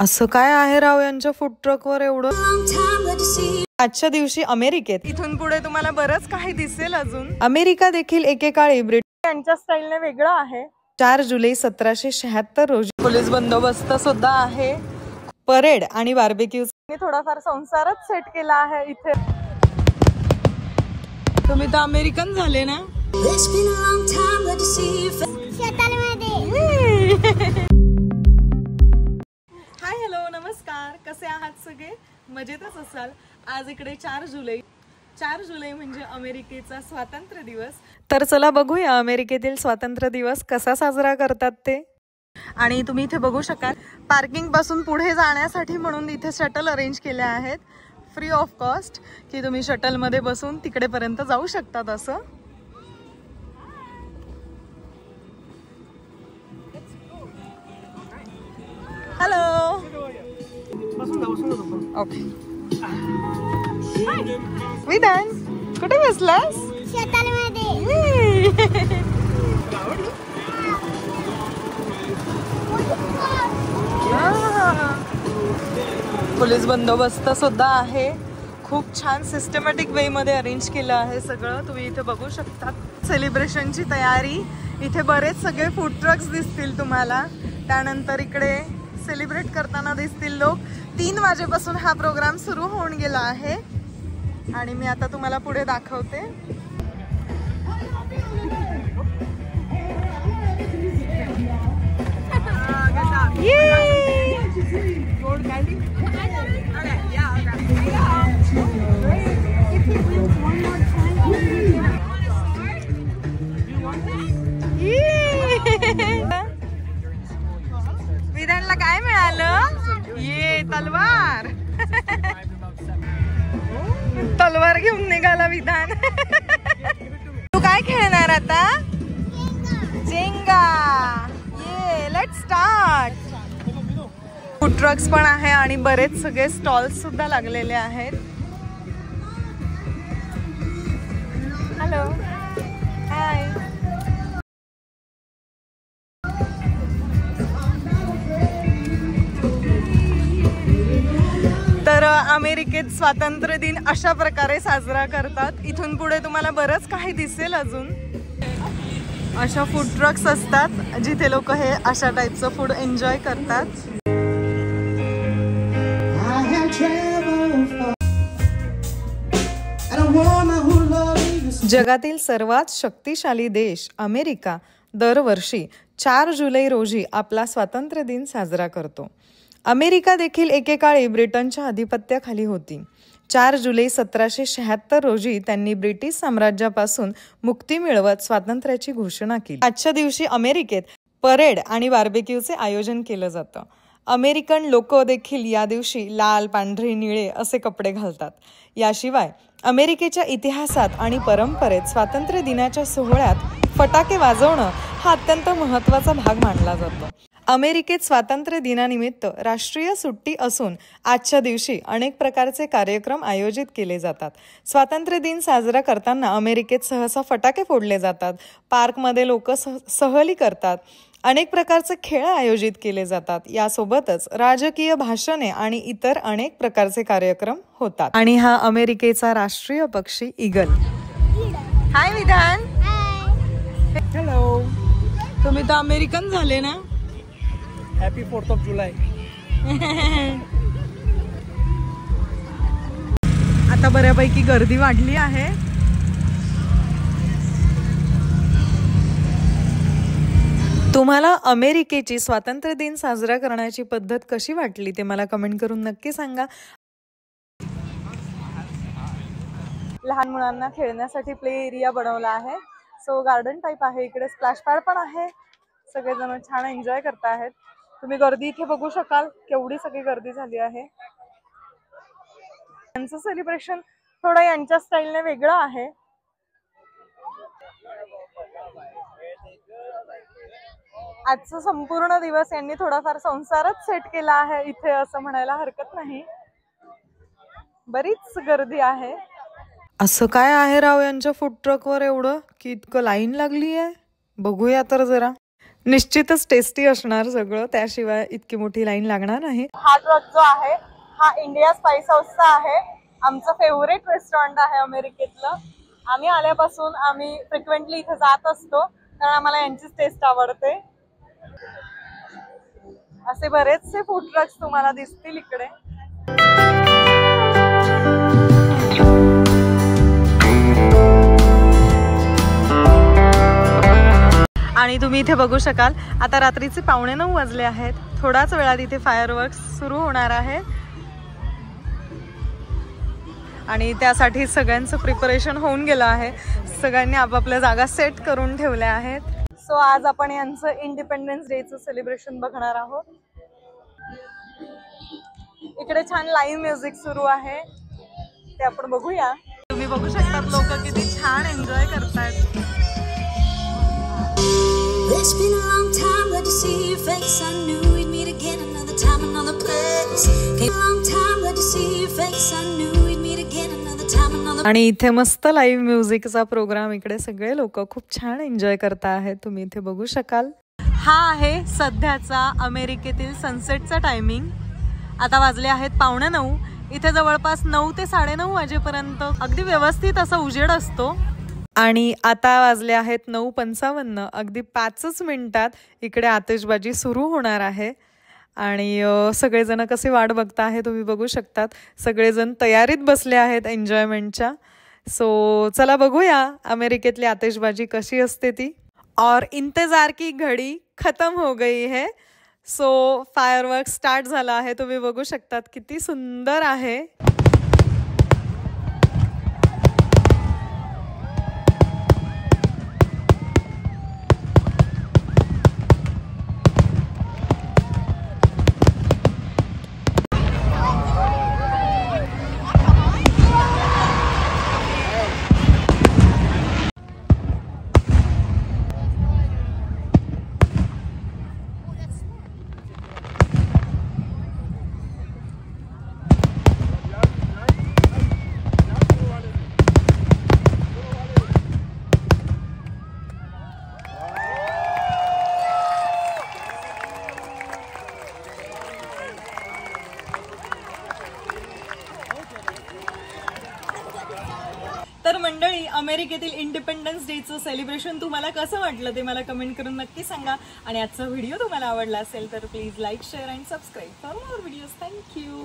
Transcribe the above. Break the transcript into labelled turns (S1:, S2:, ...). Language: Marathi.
S1: असं काय आहे राव यांच्या फूड ट्रकवर एवढं? आजच्या दिवशी अमेरिकेत इथून पुढे तुम्हाला बरंच काही दिसेल अजून. अमेरिका देखील एकेकाळी ब्रिटन यांच्या स्टाईलने वेगळं आहे. 4 जुलै 1776 रोजी पोलीस बंदोबस्त सुद्धा आहे. परेड आणि बार्बेक्यू थोडाफार संसारच सेट केला आहे इथे. तुम्ही तर अमेरिकन झाले ना. हाय हॅलो नमस्कार, कसे आहात सगळे? मजेतच असाल. आज इकडे 4 जुलै म्हणजे अमेरिकेचा स्वातंत्र्य दिवस. तर चला बघूया अमेरिकेतील स्वातंत्र्य दिवस कसा साजरा करतात ते. आणि तुम्ही इथे बघू शकाल पार्किंग पासून पुढे जाण्यासाठी म्हणून इथे शटल अरेंज केले आहेत फ्री ऑफ कॉस्ट, की तुम्ही शटल मध्ये बसून तिकडे पर्यंत जाऊ शकतात. असं हॅलो ओके विधान कुठे बसलास? पोलीस बंदोबस्त सुद्धा आहे. खूप छान सिस्टमॅटिक वे मध्ये अरेंज केलं आहे सगळं. तुम्ही इथे बघू शकता सेलिब्रेशनची तयारी. इथे बरेच सगळे फूड ट्रक्स दिसतील तुम्हाला. त्यानंतर इकडे सेलिब्रेट करताना दिसतील लोक. 3 वाजेपासून हा प्रोग्राम सुरू होऊन गेला आहे आणि मी आता तुम्हाला पुढे दाखवते. विधानला काय मिळालं? ये तलवार. तलवार घेऊन निघाला विधान. तू काय खेळणार आता? जेंगा. ये लेट्स स्टार्ट. फूड ट्रक्स पण आहे आणि बरेच सगळे स्टॉल्स सुद्धा लागलेले आहेत. Hello hi. तर अमेरिकेत स्वातंत्र्य दिन अशा प्रकारे साजरा करतात. इथून पुढे तुम्हाला बरंच काही दिसेल अजून. अशा फूड ट्रक्स असतात जिथे लोक हे अशा टाईपचं फूड एन्जॉय करतात. जगातील सर्वात शक्तिशाली देश अमेरिका दरवर्षी 4 जुलै रोजी आपला स्वातंत्र्य दिन साजरा करतो. अमेरिका देखील एकेकाळी ब्रिटनच्या अधिपत्याखाली होती. 4 जुलै 1776 रोजी त्यांनी ब्रिटिश साम्राज्यापासून मुक्ती मिळवत स्वातंत्र्याची घोषणा केली. आजच्या दिवशी अमेरिकेत परेड आणि बार्बेक्यूचे आयोजन केलं जातं. अमेरिकन लोक देखील या दिवशी लाल, पांढरे, निळे असे कपडे घालतात. याशिवाय अमेरिकेच्या इतिहासात आणि परंपरेत स्वातंत्र्य दिनाच्या सोहळ्यात फटाके वाजवणं हा अत्यंत महत्त्वाचा भाग मानला जातो. अमेरिकेत स्वातंत्र्य दिनानिमित्त राष्ट्रीय सुट्टी असून आजच्या दिवशी अनेक प्रकारचे कार्यक्रम आयोजित केले जातात. स्वातंत्र्य दिन साजरा करताना अमेरिकेत सहसा फटाके फोडले जातात. पार्कमध्ये लोक सहली करतात. अनेक प्रकारचे खेळ आयोजित केले जातात. यासोबतच राजकीय भाषणे आणि इतर अनेक प्रकारचे कार्यक्रम होतात. आणि हा अमेरिकेचा राष्ट्रीय पक्षी ईगल. हाय विधान. हॅलो. तुम्ही तर अमेरिकन झाले ना.
S2: हॅपी 4th ऑफ जुलै.
S1: आता बऱ्यापैकी गर्दी वाढली आहे. तुम्हाला अमेरिकेची स्वातंत्र्य दिन साजरा करण्याची पद्धत कशी वाटली ते मला कमेंट करून नक्की सांगा. लहान मुलांना खेळण्यासाठी प्ले एरिया बनवला आहे. सो गार्डन टाइप आहे. इकडे स्प्लॅश पॅड पण आहे. सगळेजण छान एन्जॉय करत आहेत. तुम्ही गर्दी इथे बघू शकाल. केवढी सगळी गर्दी झाली आहे. यांचं सेलिब्रेशन थोडं यांच्या स्टाईलने वेगळं आहे. आजचा संपूर्ण दिवस यांनी थोडाफार संसारच सेट केला आहे इथे, असं म्हणायला हरकत नाही. बरीच गर्दी आहे. असं काय आहे राव यांच्या फूड ट्रकवर एवढं की इतकं लाईन लागली आहे? बघूया तर जरा. निश्चितच टेस्टी असणार सगळं, त्याशिवाय इतकी मोठी लाईन लागणार नाही.
S3: हा ट्रक जो आहे हा इंडिया स्पाइस हाऊसचा आहे. आमचं फेवरेट रेस्टॉरंट आहे अमेरिकेतलं. आम्ही आल्यापासून आम्ही फ्रिक्वेंटली इथे जात असतो कारण आम्हाला यांचीच टेस्ट आवडते. असे बरेचसे फूड ट्रक्स तुम्हाला दिसतील इकडे.
S1: आणि तुम्ही इथे बघू शकाल आता रात्रीचे 9:15 वाजले आहेत. थोडाच वेळात इथे फायरवर्क्स सुरू होणार आहे आणि त्यासाठी सगळ्यांचं प्रिपरेशन होऊन गेलं आहे. सगळ्यांनी आपापल्या जागा सेट करून ठेवल्या आहेत.
S3: सो आज आपण यांचं इंडिपेंडन्स डेचं सेलिब्रेशन बघणार आहोत. इकडे छान लाईव्ह म्युझिक सुरू आहे, ते आपण बघूया.
S1: तुम्ही बघू शकता लोक किती छान एन्जॉय करतात.
S4: It's been a long time, glad to see your face. I knew we'd meet again another time, another place. Came a long time, glad to see your face. I knew we'd meet again another time, another.
S1: आणि इथे मस्त लाईव्ह म्युझिकचा प्रोग्राम, इकडे सगळे लोक खूप छान एन्जॉय करता आहेत. तुम्ही इथे बघू शकाल. हा आहे सध्याचा अमेरिकेतील सनसेटचा टायमिंग. आता वाजले आहेत 8:15. इथे जवळपास 9 ते 9:30 वाजेपर्यंत अगदी व्यवस्थित असा उजेड असतो. आणि आता वाजले आहेत 9:55. अगदी 5 मिनिटात इकडे आतिषबाजी सुरू होणार आहे आणि सगळेजण कसे वाट बघता आहे तुम्ही बघू शकतात. सगळेजण तयारीत बसले आहेत एन्जॉयमेंटच्या. सो चला बघूया अमेरिकेतली आतिषबाजी कशी असते ती. और इंतजार की घडी खत्म हो गई है. सो फायरवर्क स्टार्ट झाला आहे. तुम्ही बघू शकतात किती सुंदर आहे. तर मंडळी, अमेरिकेतील इंडिपेंडन्स डेचं सेलिब्रेशन तुम्हाला कसं वाटलं ते मला कमेंट करून नक्की सांगा. आणि आजचा व्हिडिओ तुम्हाला आवडला असेल तर please like, share and subscribe for more videos. Thank you.